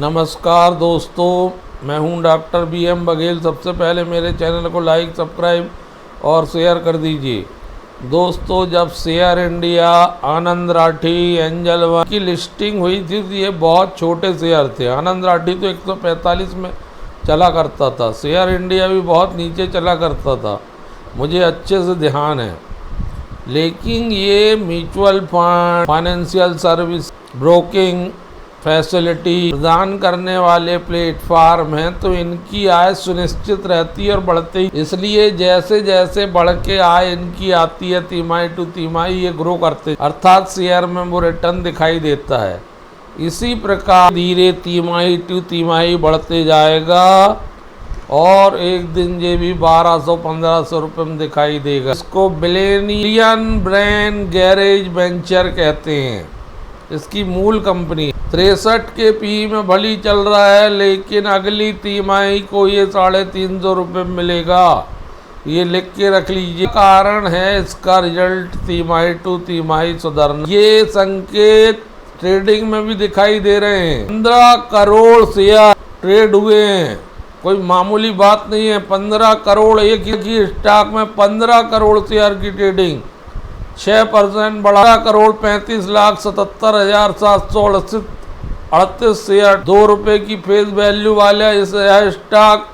नमस्कार दोस्तों, मैं हूं डॉक्टर BM बघेल। सबसे पहले मेरे चैनल को लाइक, सब्सक्राइब और शेयर कर दीजिए। दोस्तों, जब शेयर इंडिया, आनंद राठी, एंजल वन की लिस्टिंग हुई थी तो ये बहुत छोटे शेयर थे। आनंद राठी तो 145 में चला करता था, शेयर इंडिया भी बहुत नीचे चला करता था, मुझे अच्छे से ध्यान है। लेकिन ये mutual fund, financial service, broking facility प्रदान करने वाले प्लेटफार्म हैं, तो इनकी आय सुनिश्चित रहती है और बढ़ती है। इसलिए जैसे जैसे बढ़ के आय इनकी आती है, तिमाही टू तिमाही ये ग्रो करते, अर्थात शेयर में वो रिटर्न दिखाई देता है। इसी प्रकार धीरे तिमाही टू तिमाही बढ़ते जाएगा और एक दिन ये भी 1200-1500 रुपये में दिखाई देगा। इसको बिलियन ब्रेन गैरेज वेंचर कहते हैं। इसकी मूल कंपनी 63 के पी में भली चल रहा है, लेकिन अगली तिमाही को ये 350 रुपये मिलेगा। ये लिख के रख लीजिए। कारण है इसका रिजल्ट तिमाही टू तिमाही सुधरना। ये संकेत ट्रेडिंग में भी दिखाई दे रहे हैं। 15 करोड़ शेयर ट्रेड हुए हैं, कोई मामूली बात नहीं है। 15 करोड़ एक ही स्टॉक में 15 करोड़ शेयर की ट्रेडिंग, 6% बढ़ा। करोड़ 35,77,738 शेयर, 2 रुपये की फेस वैल्यू वाले इस स्टॉक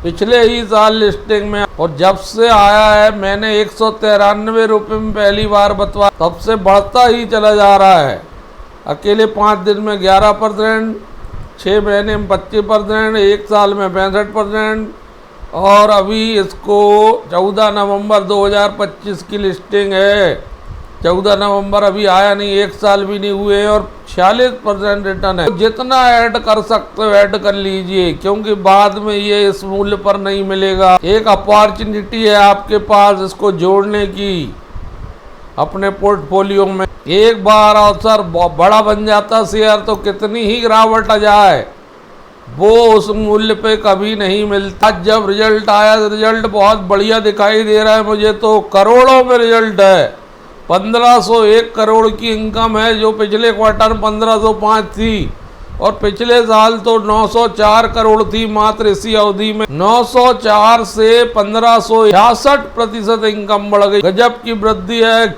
पिछले ही साल लिस्टिंग में, और जब से आया है मैंने 193 रुपये में पहली बार बतवा, तब से बढ़ता ही चला जा रहा है। अकेले 5 दिन में 11%, 6 महीने में 25%, 1 साल में 65%, और अभी इसको 14 नवंबर 2025 की लिस्टिंग है। 14 नवंबर अभी आया नहीं, 1 साल भी नहीं हुए हैं, और 46% रिटर्न है। तो जितना ऐड कर सकते हो ऐड कर लीजिए, क्योंकि बाद में ये इस मूल्य पर नहीं मिलेगा। एक अपॉर्चुनिटी है आपके पास इसको जोड़ने की अपने पोर्टफोलियो में। एक बार अवसर बड़ा बन जाता शेयर तो कितनी ही गिरावट आ जाए, वो उस मूल्य पे कभी नहीं मिलता। जब रिजल्ट आया, रिजल्ट बहुत बढ़िया दिखाई दे रहा है मुझे, तो करोड़ों में रिजल्ट है। 1501 करोड़ की इनकम है, जो पिछले क्वार्टर में 1505 थी, और पिछले साल तो 904 करोड़ थी मात्र इसी अवधि में। 904 से 1566% इनकम बढ़ गई। गजब की वृद्धि है।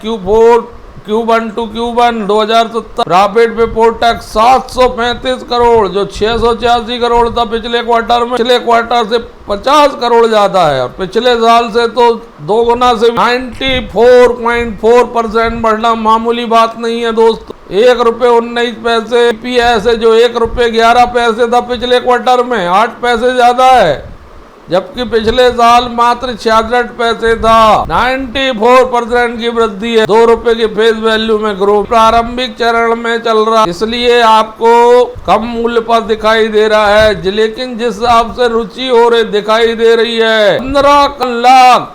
Q1 to Q1 2070 profit before tax 735 crore, जो 686 करोड़ था पिछले क्वार्टर में, पिछले क्वार्टर से 50 करोड़ ज्यादा है, और पिछले साल से तो 2 गुना से 94.4% बढ़ना मामूली बात नहीं है दोस्तों। 1 रुपये 19 पैसे EPS है, जो 1 रुपये 11 पैसे था पिछले क्वार्टर में, 8 पैसे ज्यादा है, जबकि पिछले साल मात्र 66 पैसे था। 94% की वृद्धि है। 2 रुपए की फेस वैल्यू में ग्रो प्रारंभिक चरण में चल रहा, इसलिए आपको कम मूल्य पर दिखाई दे रहा है, लेकिन जिस हिसाब से रुचि हो रही दिखाई दे रही है, 15 लाख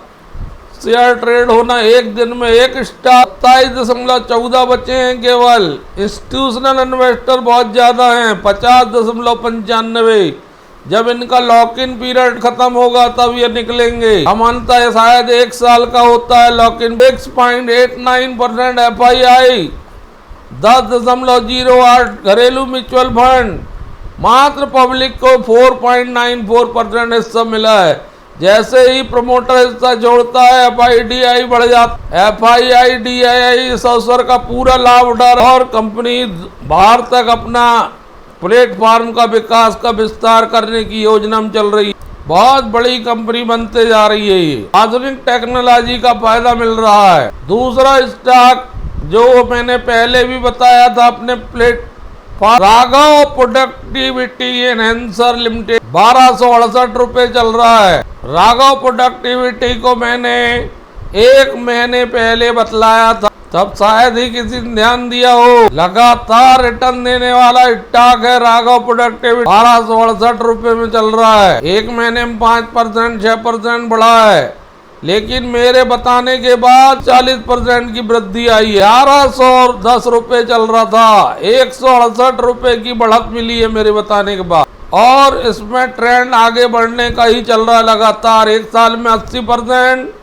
शेयर ट्रेड होना एक दिन में। एक स्टॉक 27.14 बचे हैं केवल। इंस्टीट्यूशनल इन्वेस्टर बहुत ज्यादा हैं, 50.95। जब इनका लॉक इन पीरियड खत्म होगा तब ये निकलेंगे। सामान्यतः शायद 1 साल का होता है लॉक इन। 6.89% FII, 10.08 घरेलू म्यूचुअल फंड, मात्र पब्लिक को 4.94% हिस्सा मिला है। जैसे ही प्रमोटर हिस्सा जोड़ता है FIDI बढ़ जाता। FIDI इस अवसर का पूरा लाभ उठा रहा है और कंपनी बाहर तक अपना प्लेटफॉर्म का विकास का विस्तार करने की योजना में चल रही है। बहुत बड़ी कंपनी बनते जा रही है। ये आधुनिक टेक्नोलॉजी का फायदा मिल रहा है। दूसरा स्टॉक जो मैंने पहले भी बताया था अपने platform, Raghav productivity enhancer limited, 1268 रुपये चल रहा है। राघव प्रोडक्टिविटी को मैंने 1 महीने पहले बतलाया था, तब शायद ही किसी ने ध्यान दिया हो। लगातार रिटर्न देने वाला स्टॉक है राघव प्रोडक्टिविटी, 1268 रुपये में चल रहा है। 1 महीने में 5%, 6% बढ़ा है, लेकिन मेरे बताने के बाद 40% की वृद्धि आई है। 1110 रुपये चल रहा था, 168 रुपये की बढ़त मिली है मेरे बताने के बाद, और इसमें ट्रेंड आगे बढ़ने का ही चल रहा है लगातार। 1 साल में 80%,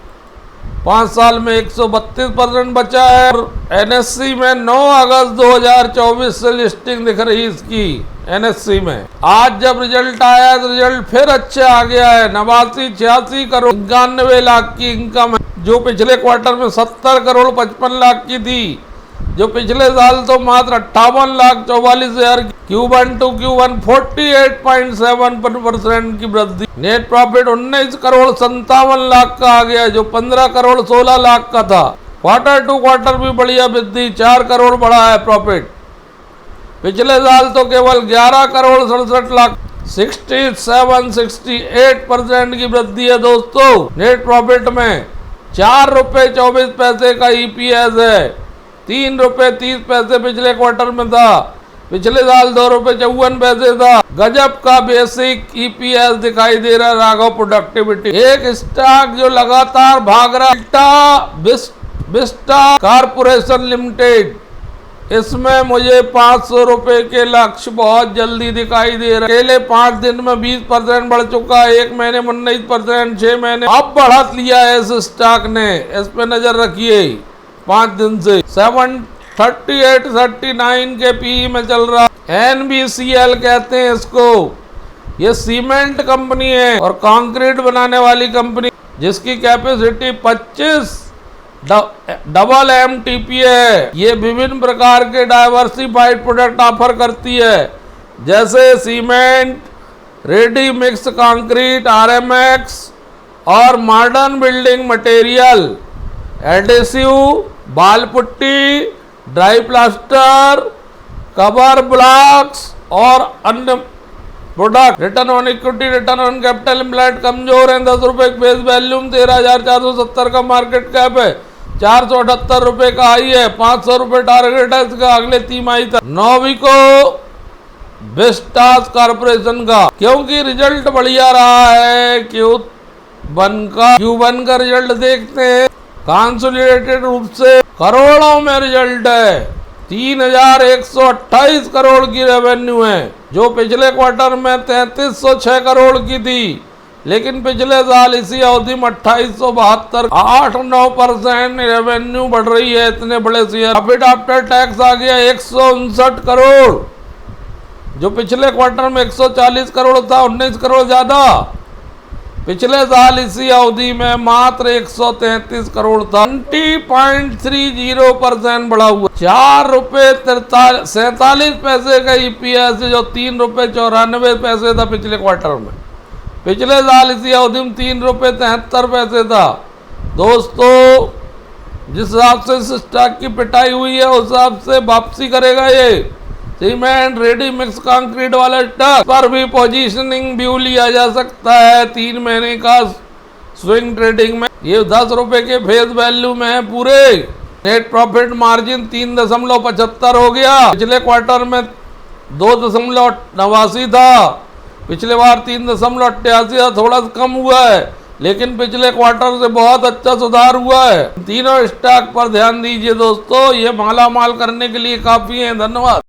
5 साल में 132% बचा है। NSE में 9 अगस्त 2024 से लिस्टिंग दिख रही इसकी NSE में। आज जब रिजल्ट आया तो रिजल्ट फिर अच्छे आ गया है। 89-86 करोड़ 91 लाख की इनकम है, जो पिछले क्वार्टर में 70 करोड़ 55 लाख की थी, जो पिछले साल तो मात्र 58,44,000 Q1 to Q1 48.7% की वृद्धि। नेट प्रॉफिट 19 करोड़ 57 लाख का आ गया, जो 15 करोड़ 16 लाख का था। क्वार्टर टू क्वार्टर भी बढ़िया वृद्धि, 4 करोड़ बढ़ा है प्रॉफिट। पिछले साल तो केवल 11 करोड़ 67 लाख 68% की वृद्धि है दोस्तों। नेट प्रॉफिट में 4 रुपए 24 पैसे का EPS है, 3 रुपए 30 पैसे पिछले क्वार्टर में था, पिछले साल 2 रुपए 54 पैसे था। गजब का बेसिक EPS दिखाई दे रहा है राघव प्रोडक्टिविटी। एक स्टॉक जो लगातार भाग रहा विस्टा कारपोरेशन लिमिटेड, इसमें मुझे 500 रुपए के लक्ष्य बहुत जल्दी दिखाई दे रहे। अकेले 5 दिन में 20% बढ़ चुका है, 1 महीने में 19%, 6 महीने अब बढ़ा लिया है इस स्टॉक ने। इस पे नजर रखिए, 5 दिन से 738-39 के PE में चल रहा। NBCL कहते हैं इसको। ये सीमेंट कंपनी है और कंक्रीट बनाने वाली कंपनी, जिसकी कैपेसिटी 25 डबल MTP है। ये विभिन्न प्रकार के डाइवर्सिफाइड प्रोडक्ट ऑफर करती है, जैसे cement, ready mix concrete RMX और मॉडर्न बिल्डिंग मटेरियल, एडेसिव, बाल putty, dry plaster, cover blocks और अन्य product. Return on equity, return on capital employed कमजोर है। 10 रुपए फेस वैल्यूम, 13,470 का मार्केट कैप है, 478 रुपए का हाई है, 500 रुपए टारगेट है इसका अगले तिमाही तक। नोविको विस्टास कॉर्पोरेशन का, क्योंकि रिजल्ट बढ़िया रहा है, Q1 का रिजल्ट देखते हैं। कंसोलिडेटेड रूप से करोड़ों में रिजल्ट है, 3,128 करोड़ की रेवेन्यू है, जो पिछले क्वार्टर में 3,306 करोड़ की थी, लेकिन पिछले साल इसी अवधि में 2,872 8-9% रेवेन्यू बढ़ रही है इतने बड़े शेयर। प्रॉफिट आफ्टर टैक्स आ गया 159 करोड़, जो पिछले क्वार्टर में 140 करोड़ था, 19 करोड़ ज्यादा। पिछले साल इसी अवधि में मात्र 133 करोड़ था, 20.30% बढ़ा हुआ। 4 रुपए 47 पैसे का EPS, जो 3 रुपए 94 पैसे था पिछले क्वार्टर में। पिछले साल इसी अवधि में 3 रुपए 73 पैसे था। दोस्तों, जिस हिसाब से इस स्टॉक की पिटाई हुई है उस हिसाब से वापसी करेगा ये। सीमेंट, रेडी मिक्स कंक्रीट वाला स्टॉक पर भी पोजीशनिंग व्यू लिया जा सकता है 3 महीने का स्विंग ट्रेडिंग में। ये 10 रुपए के फेस वैल्यू में है पूरे। नेट प्रॉफिट मार्जिन 3.75 हो गया, पिछले क्वार्टर में 2.89 था, पिछले बार 3.88 था, थोड़ा कम हुआ है, लेकिन पिछले क्वार्टर से बहुत अच्छा सुधार हुआ है। तीनों स्टॉक पर ध्यान दीजिए दोस्तों, ये माला माल करने के लिए काफी है। धन्यवाद।